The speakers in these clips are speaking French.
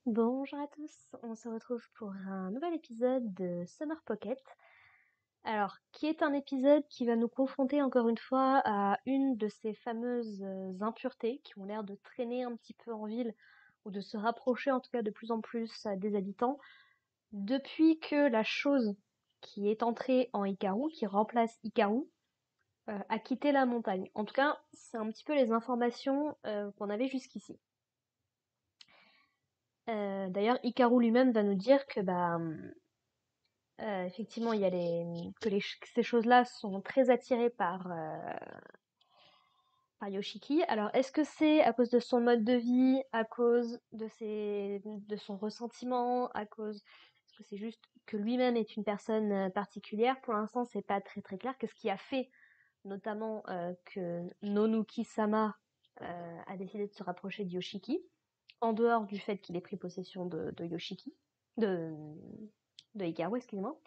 Bonjour à tous, on se retrouve pour un nouvel épisode de Summer Pocket. Alors, qui est un épisode qui va nous confronter encore une fois à une de ces fameuses impuretés qui ont l'air de traîner un petit peu en ville ou de se rapprocher en tout cas de plus en plus des habitants depuis que la chose qui est entrée en Hikaru, qui remplace Hikaru, a quitté la montagne. En tout cas, c'est un petit peu les informations qu'on avait jusqu'ici. D'ailleurs, Hikaru lui-même va nous dire que effectivement, il y a que ces choses-là sont très attirées par Yoshiki. Alors, est-ce que c'est à cause de son mode de vie, à cause de son ressentiment, est-ce que c'est juste que lui-même est une personne particulière? Pour l'instant, c'est pas très très clair. Qu'est-ce qui a fait, notamment, que Nonuki-sama a décidé de se rapprocher de Yoshiki, en dehors du fait qu'il ait pris possession de Yoshiki, de, de Hikaru, excusez-moi.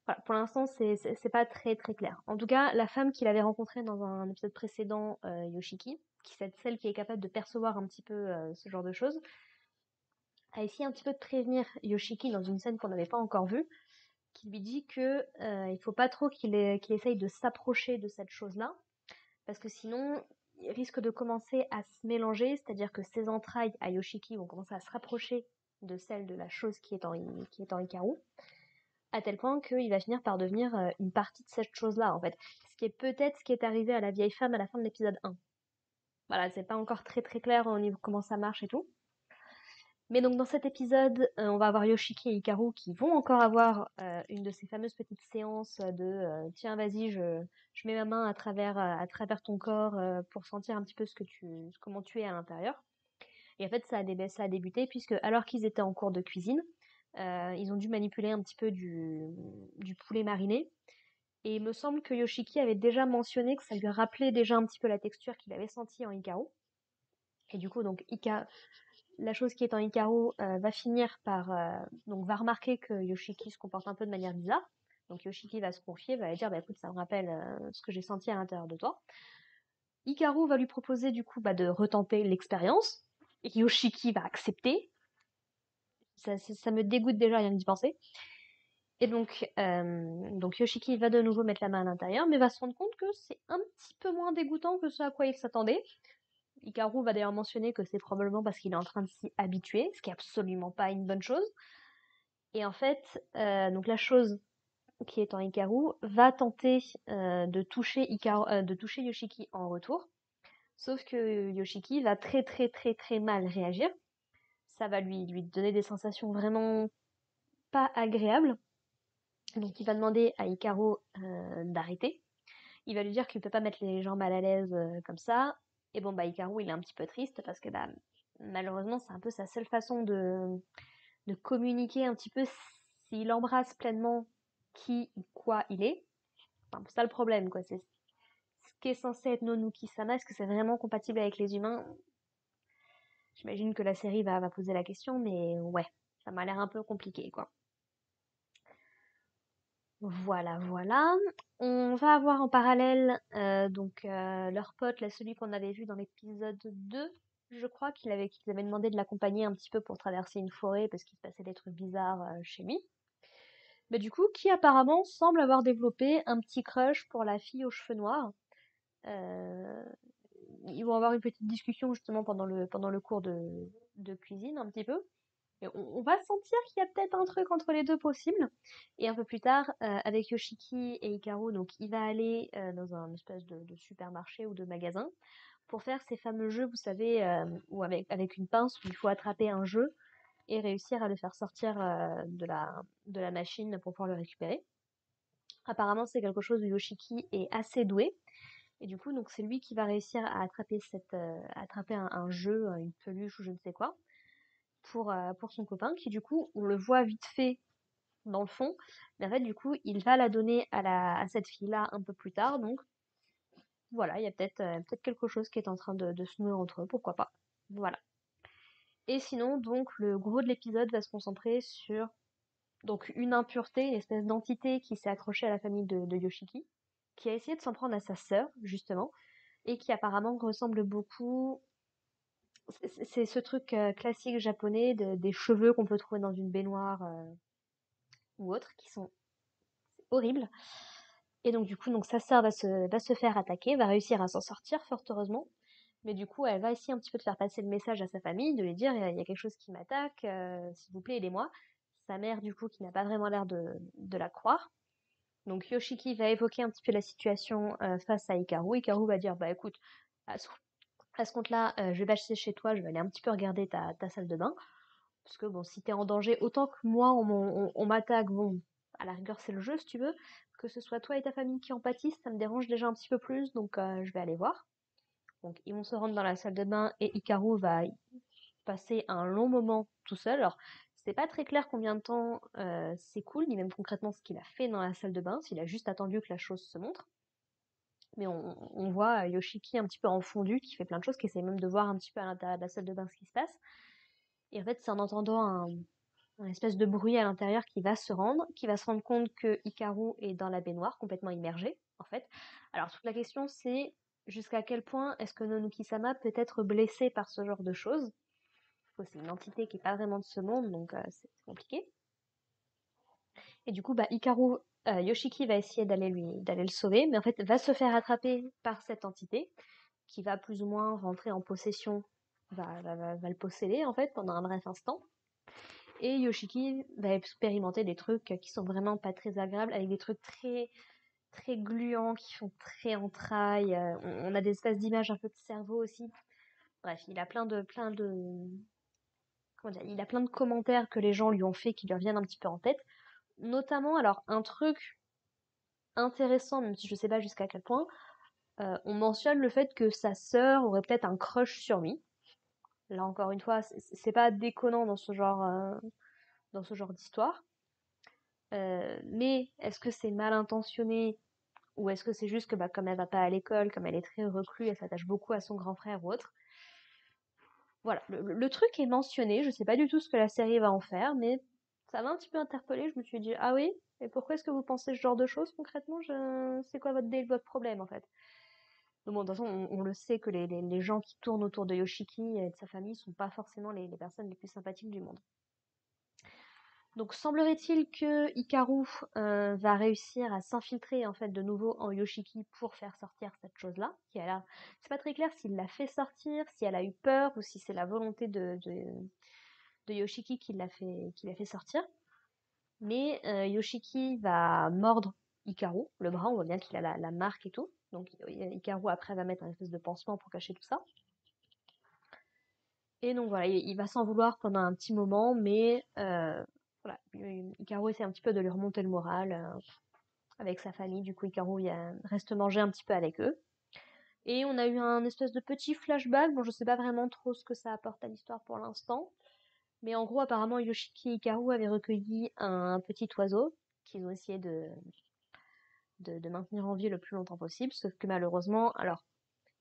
Voilà, pour l'instant, c'est pas très très clair. En tout cas, la femme qu'il avait rencontrée dans un épisode précédent, Yoshiki, qui c'est celle qui est capable de percevoir un petit peu ce genre de choses, a essayé un petit peu de prévenir Yoshiki dans une scène qu'on n'avait pas encore vue, qui lui dit que il faut pas trop qu'il essaye de s'approcher de cette chose-là, parce que sinon, il risque de commencer à se mélanger, c'est-à-dire que ses entrailles à Yoshiki vont commencer à se rapprocher de celles de la chose qui est en Hikaru, à tel point qu'il va finir par devenir une partie de cette chose-là, en fait. Ce qui est peut-être ce qui est arrivé à la vieille femme à la fin de l'épisode 1. Voilà, c'est pas encore très très clair au niveau comment ça marche et tout. Mais donc dans cet épisode, on va avoir Yoshiki et Hikaru qui vont encore avoir une de ces fameuses petites séances de tiens vas-y je mets ma main à travers ton corps pour sentir un petit peu comment tu es à l'intérieur. Et en fait ça a débuté puisque alors qu'ils étaient en cours de cuisine, ils ont dû manipuler un petit peu du poulet mariné. Et il me semble que Yoshiki avait déjà mentionné que ça lui rappelait déjà un petit peu la texture qu'il avait sentie en Hikaru. Et du coup, donc, la chose qui est en Hikaru va finir par... donc, va remarquer que Yoshiki se comporte un peu de manière bizarre. Donc, Yoshiki va se confier, va lui dire, bah écoute, ça me rappelle ce que j'ai senti à l'intérieur de toi. Hikaru va lui proposer, du coup, de retenter l'expérience. Et Yoshiki va accepter. Ça me dégoûte déjà rien que d'y penser. Et donc Yoshiki va de nouveau mettre la main à l'intérieur, mais va se rendre compte que c'est un petit peu moins dégoûtant que ce à quoi il s'attendait. Hikaru va d'ailleurs mentionner que c'est probablement parce qu'il est en train de s'y habituer, ce qui est absolument pas une bonne chose. Et en fait, donc la chose qui est en Hikaru va tenter de toucher Yoshiki en retour. Sauf que Yoshiki va très très très très mal réagir. Ça va lui donner des sensations vraiment pas agréables. Donc il va demander à Hikaru d'arrêter. Il va lui dire qu'il peut pas mettre les gens mal à l'aise comme ça. Et bon, Hikaru, il est un petit peu triste parce que malheureusement, c'est un peu sa seule façon de communiquer un petit peu s'il embrasse pleinement qui ou quoi il est. C'est un peu ça le problème, quoi. C'est ce qui est censé être Nonuki-sama. Est-ce que c'est vraiment compatible avec les humains? J'imagine que la série va poser la question, mais ouais, ça m'a l'air un peu compliqué, quoi. Voilà, voilà. On va avoir en parallèle leur pote, là, celui qu'on avait vu dans l'épisode 2, je crois qu'ils avaient demandé de l'accompagner un petit peu pour traverser une forêt parce qu'il se passait des trucs bizarres chez lui. Mais du coup, qui apparemment semble avoir développé un petit crush pour la fille aux cheveux noirs. Euh, Ils vont avoir une petite discussion justement pendant le cours de cuisine un petit peu. Et on va sentir qu'il y a peut-être un truc entre les deux possible. Et un peu plus tard, avec Yoshiki et Hikaru, donc il va aller dans un espèce de supermarché ou de magasin pour faire ces fameux jeux, vous savez, où avec une pince où il faut attraper un jeu et réussir à le faire sortir de la machine pour pouvoir le récupérer. Apparemment, c'est quelque chose où Yoshiki est assez doué. Et du coup, donc c'est lui qui va réussir à attraper attraper un jeu, une peluche ou je ne sais quoi pour son copain, qui du coup, on le voit vite fait dans le fond, mais en fait, du coup, il va la donner à cette fille-là un peu plus tard, donc voilà, il y a peut-être quelque chose qui est en train de se nouer entre eux, pourquoi pas. Voilà. Et sinon, donc, le gros de l'épisode va se concentrer sur donc une impureté, une espèce d'entité qui s'est accrochée à la famille de Yoshiki, qui a essayé de s'en prendre à sa sœur, justement, et qui apparemment ressemble beaucoup c'est ce truc classique japonais des cheveux qu'on peut trouver dans une baignoire ou autre, qui sont horribles. Et donc du coup, donc sa sœur va se faire attaquer, va réussir à s'en sortir, fort heureusement. Mais du coup, elle va essayer un petit peu de faire passer le message à sa famille, de lui dire, il y a quelque chose qui m'attaque, s'il vous plaît, aidez-moi. Sa mère, du coup, qui n'a pas vraiment l'air de la croire. Donc Yoshiki va évoquer un petit peu la situation face à Hikaru. Hikaru va dire, bah écoute, à ce, à ce compte-là, je vais passer chez toi, je vais aller un petit peu regarder ta salle de bain. Parce que bon, si t'es en danger, autant que moi, on m'attaque, bon, à la rigueur, c'est le jeu, si tu veux. Que ce soit toi et ta famille qui en pâtissent, ça me dérange déjà un petit peu plus, donc je vais aller voir. Donc ils vont se rendre dans la salle de bain et Hikaru va y passer un long moment tout seul. Alors, c'est pas très clair combien de temps s'écoule, ni même concrètement ce qu'il a fait dans la salle de bain, s'il a juste attendu que la chose se montre. Mais on voit Yoshiki un petit peu en fondu, qui fait plein de choses, qui essaie même de voir un petit peu à l'intérieur de la salle de bain ce qui se passe. Et en fait, c'est en entendant un espèce de bruit à l'intérieur qui va se rendre compte que Hikaru est dans la baignoire, complètement immergé, en fait. Alors, toute la question, c'est jusqu'à quel point est-ce que Nonuki-sama peut être blessé par ce genre de choses? C'est une entité qui est pas vraiment de ce monde, donc c'est compliqué. Et du coup, bah, Hikaru, Yoshiki va essayer d'aller le sauver, mais en fait, va se faire attraper par cette entité, qui va plus ou moins rentrer en possession, va le posséder, en fait, pendant un bref instant. Et Yoshiki va expérimenter des trucs qui sont vraiment pas très agréables, avec des trucs très, très gluants, qui font très entrailles. On a des espèces d'images un peu de cerveau aussi. Bref, il a comment dire, il a plein de commentaires que les gens lui ont fait qui lui reviennent un petit peu en tête. Notamment, alors, un truc intéressant, même si je sais pas jusqu'à quel point, on mentionne le fait que sa sœur aurait peut-être un crush sur lui. Là, encore une fois, c'est pas déconnant dans ce genre d'histoire. Mais est-ce que c'est mal intentionné ou est-ce que c'est juste que bah, comme elle va pas à l'école, comme elle est très reclue, elle s'attache beaucoup à son grand frère ou autre. Voilà, le truc est mentionné, je sais pas du tout ce que la série va en faire, mais ça m'a un petit peu interpellée, je me suis dit, ah oui, et pourquoi est-ce que vous pensez ce genre de choses concrètement? C'est quoi votre problème en fait? Donc bon, de toute façon, on le sait que les gens qui tournent autour de Yoshiki et de sa famille sont pas forcément les personnes les plus sympathiques du monde. Donc semblerait-il que Hikaru va réussir à s'infiltrer en fait de nouveau en Yoshiki pour faire sortir cette chose-là. C'est pas très clair s'il l'a fait sortir, si elle a eu peur ou si c'est la volonté de Yoshiki qui l'a fait sortir. Mais Yoshiki va mordre Hikaru, le bras, on voit bien qu'il a la marque et tout. Donc Hikaru après va mettre un espèce de pansement pour cacher tout ça. Et donc voilà, il va s'en vouloir pendant un petit moment, mais voilà, Hikaru essaie un petit peu de lui remonter le moral avec sa famille. Du coup, Hikaru reste manger un petit peu avec eux. Et on a eu un espèce de petit flashback. Bon, je sais pas vraiment trop ce que ça apporte à l'histoire pour l'instant. Mais en gros, apparemment, Yoshiki et Hikaru avaient recueilli un petit oiseau qu'ils ont essayé de maintenir en vie le plus longtemps possible. Sauf que malheureusement, alors,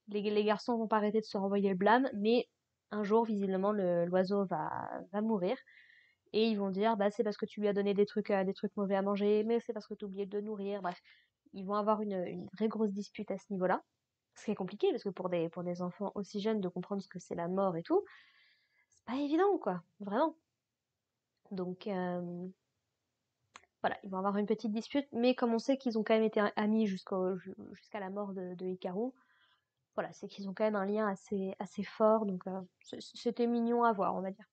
les garçons vont pas arrêter de se renvoyer le blâme, mais un jour, visiblement, l'oiseau va mourir. Et ils vont dire, bah, c'est parce que tu lui as donné des trucs mauvais à manger, mais c'est parce que tu as oublié de le nourrir. Bref, ils vont avoir une vraie grosse dispute à ce niveau-là. Ce qui est compliqué, parce que pour des enfants aussi jeunes, de comprendre ce que c'est la mort et tout, c'est pas évident, quoi. Vraiment. Donc, voilà, ils vont avoir une petite dispute, mais comme on sait qu'ils ont quand même été amis jusqu'à la mort de Hikaru, voilà, c'est qu'ils ont quand même un lien assez fort, donc c'était mignon à voir, on va dire.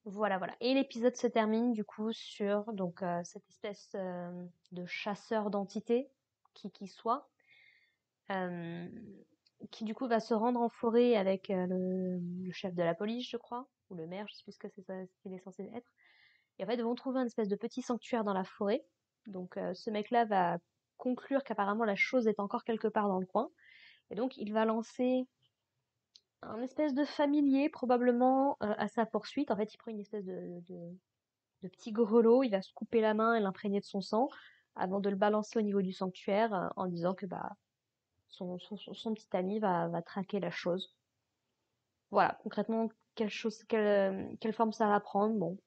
Voilà, voilà. Et l'épisode se termine du coup sur donc cette espèce de chasseur d'entités, qui soit, euh, qui du coup va se rendre en forêt avec le chef de la police, je crois, ou le maire, je sais plus ce qu'il est censé être. Et en fait, ils vont trouver une espèce de petit sanctuaire dans la forêt. Donc ce mec-là va conclure qu'apparemment la chose est encore quelque part dans le coin. Et donc il va lancer un espèce de familier probablement à sa poursuite. En fait, il prend une espèce de petit grelot, il va se couper la main et l'imprégner de son sang avant de le balancer au niveau du sanctuaire en disant que bah son petit ami va traquer la chose. Voilà, concrètement, quelle forme ça va prendre, bon,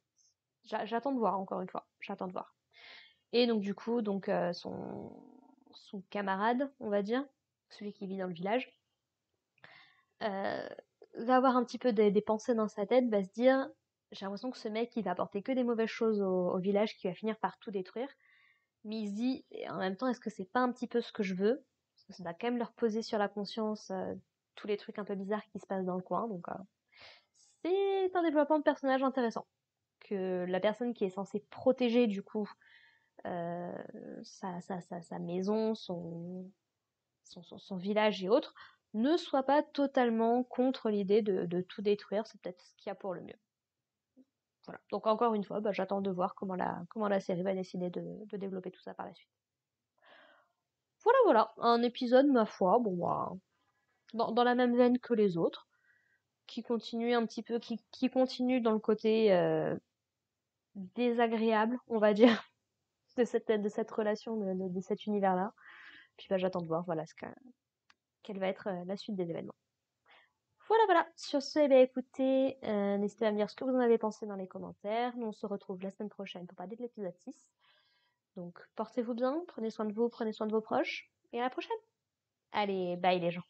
j'attends de voir encore une fois, j'attends de voir. Et donc du coup, donc son camarade, on va dire, celui qui vit dans le village, euh, va avoir un petit peu des pensées dans sa tête, va se dire, j'ai l'impression que ce mec, il va apporter que des mauvaises choses au village, qui va finir par tout détruire. Mais il se dit, et en même temps, est-ce que c'est pas un petit peu ce que je veux? Parce que ça doit quand même leur poser sur la conscience tous les trucs un peu bizarres qui se passent dans le coin. Donc, c'est un développement de personnage intéressant. Que la personne qui est censée protéger, du coup, euh, sa maison, son village et autres, ne soit pas totalement contre l'idée de tout détruire. C'est peut-être ce qu'il y a pour le mieux. Voilà. Donc, encore une fois, bah, j'attends de voir comment la série va décider de développer tout ça par la suite. Voilà, voilà, un épisode, ma foi, bon, bah, dans la même veine que les autres, qui continue un petit peu, qui continue dans le côté désagréable, on va dire, de cette relation, de cet univers-là. Puis bah, j'attends de voir, voilà, quelle va être la suite des événements. Voilà, voilà. Sur ce, eh bien, écoutez, n'hésitez pas à me dire ce que vous en avez pensé dans les commentaires. Nous, on se retrouve la semaine prochaine pour parler de l'épisode 6. Donc, portez-vous bien, prenez soin de vous, prenez soin de vos proches, et à la prochaine. Allez, bye les gens.